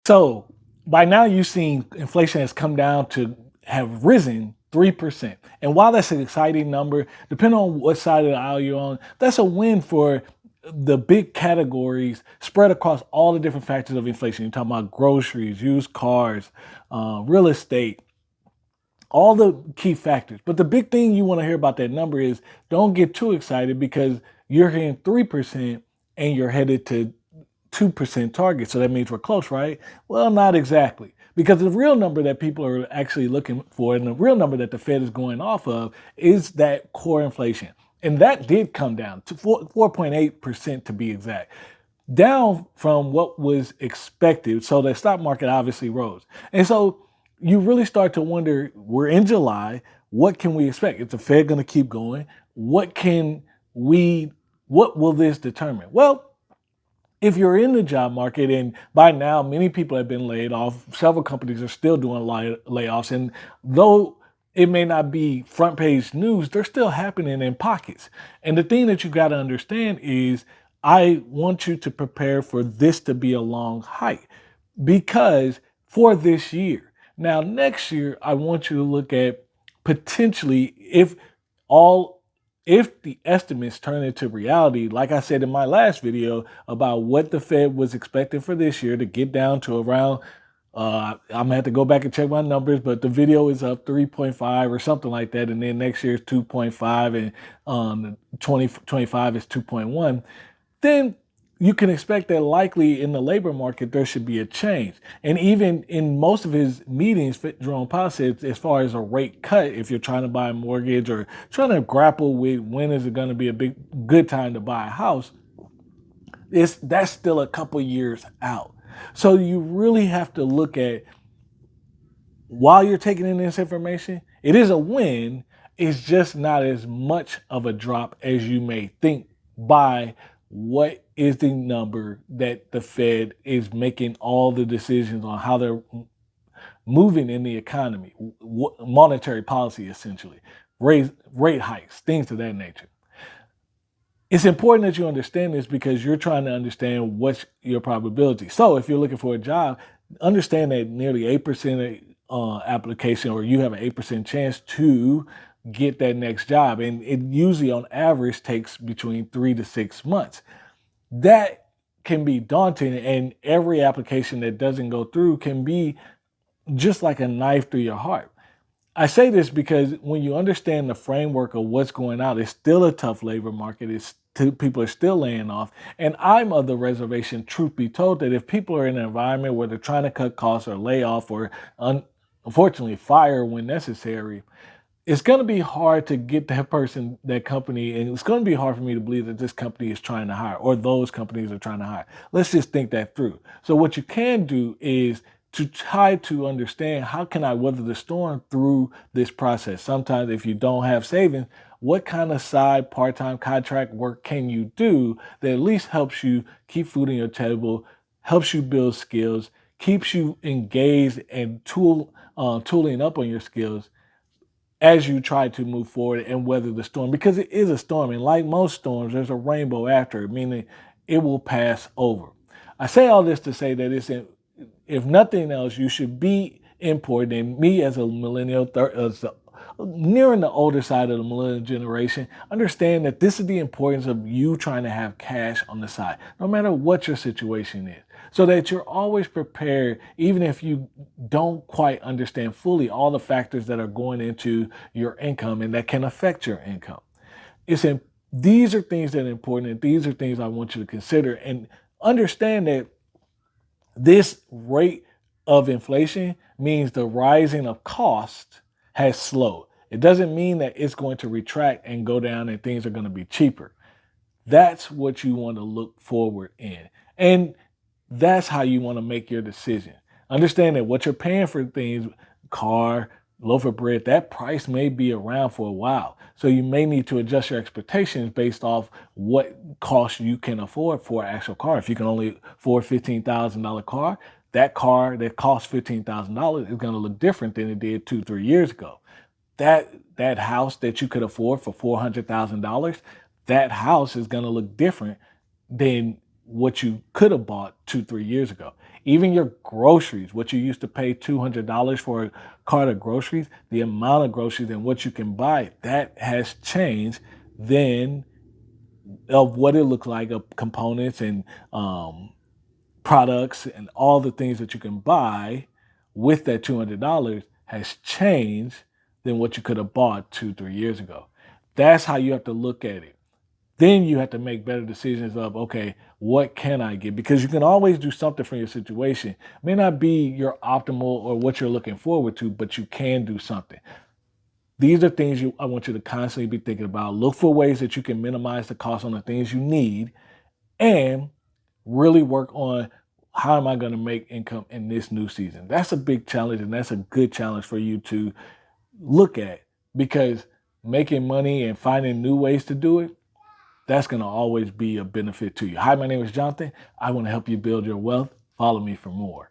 So by now you've seen inflation has come down to have risen 3%. And while that's an exciting number, depending on what side of the aisle you're on, that's a win for the big categories spread across all the different factors of inflation. You're talking about groceries, used cars, real estate, all the key factors. But the big thing you want to hear about that number is don't get too excited because you're hearing 3% and you're headed to 2% target. So that means we're close, right? Well, not exactly. Because the real number that people are actually looking for and the real number that the Fed is going off of is that core inflation. And that did come down to 4.8% to be exact, down from what was expected. So the stock market obviously rose. And so you really start to wonder, we're in July, what can we expect? Is the Fed going to keep going? What will this determine? Well, if you're in the job market, and by now many people have been laid off, several companies are still doing layoffs, and though it may not be front page news, they're still happening in pockets. And the thing that you got to understand is I want you to prepare for this to be a long hike because for this year. Now, next year, I want you to look at potentially all if the estimates turn into reality, like I said in my last video about what the Fed was expecting for this year to get down to around, I'm gonna have to go back and check my numbers, but the video is up 3.5 or something like that. And then next year is 2.5 and 2025 is 2.1. Then you can expect that likely in the labor market, there should be a change. And even in most of his meetings, Jerome Powell said, as far as a rate cut, if you're trying to buy a mortgage or trying to grapple with when is it going to be a good time to buy a house, that's still a couple years out. So you really have to look at, while you're taking in this information, it is a win. It's just not as much of a drop as you may think by what is the number that the Fed is making all the decisions on how they're moving in the economy, monetary policy essentially, rate hikes, things of that nature. It's important that you understand this because you're trying to understand what's your probability. So if you're looking for a job, understand that nearly 8% application, or you have an 8% chance to get that next job. And it usually on average takes between 3 to 6 months. That can be daunting, and every application that doesn't go through can be just like a knife through your heart. I say this because when you understand the framework of what's going on, it's still a tough labor market. People are still laying off. And I'm of the reservation, truth be told, that if people are in an environment where they're trying to cut costs or lay off or unfortunately fire when necessary, it's going to be hard to get that person, that company, and it's going to be hard for me to believe that this company is trying to hire or those companies are trying to hire. Let's just think that through. So what you can do is to try to understand, how can I weather the storm through this process? Sometimes if you don't have savings, what kind of side part-time contract work can you do that at least helps you keep food on your table, helps you build skills, keeps you engaged and tooling up on your skills as you try to move forward and weather the storm? Because it is a storm, and like most storms, there's a rainbow after it, meaning it will pass over. I say all this to say that if nothing else, you should be important. And me as a millennial, nearing the older side of the millennial generation, understand that this is the importance of you trying to have cash on the side, no matter what your situation is, so that you're always prepared, even if you don't quite understand fully all the factors that are going into your income and that can affect your income. It's in, these are things that are important, and these are things I want you to consider and understand that this rate of inflation means the rising of cost has slowed. It doesn't mean that it's going to retract and go down and things are going to be cheaper. That's what you want to look forward in. And that's how you want to make your decision. Understand that what you're paying for things, car, loaf of bread, that price may be around for a while. So you may need to adjust your expectations based off what cost you can afford for an actual car. If you can only afford $15,000 car, that car that costs $15,000 is going to look different than it did 2, 3 years ago. That house that you could afford for $400,000, that house is going to look different than what you could have bought 2, 3 years ago. Even your groceries, what you used to pay $200 for a cart of groceries, the amount of groceries and what you can buy, that has changed then of what it looks like of components and products and all the things that you can buy with that $200 has changed than what you could have bought 2, 3 years ago. That's how you have to look at it. Then you have to make better decisions of, okay, what can I get? Because you can always do something for your situation. It may not be your optimal or what you're looking forward to, but you can do something. These are things I want you to constantly be thinking about. Look for ways that you can minimize the cost on the things you need and really work on how am I going to make income in this new season. That's a big challenge, and that's a good challenge for you to look at, because making money and finding new ways to do it, that's going to always be a benefit to you. Hi, my name is Jonathan. I want to help you build your wealth. Follow me for more.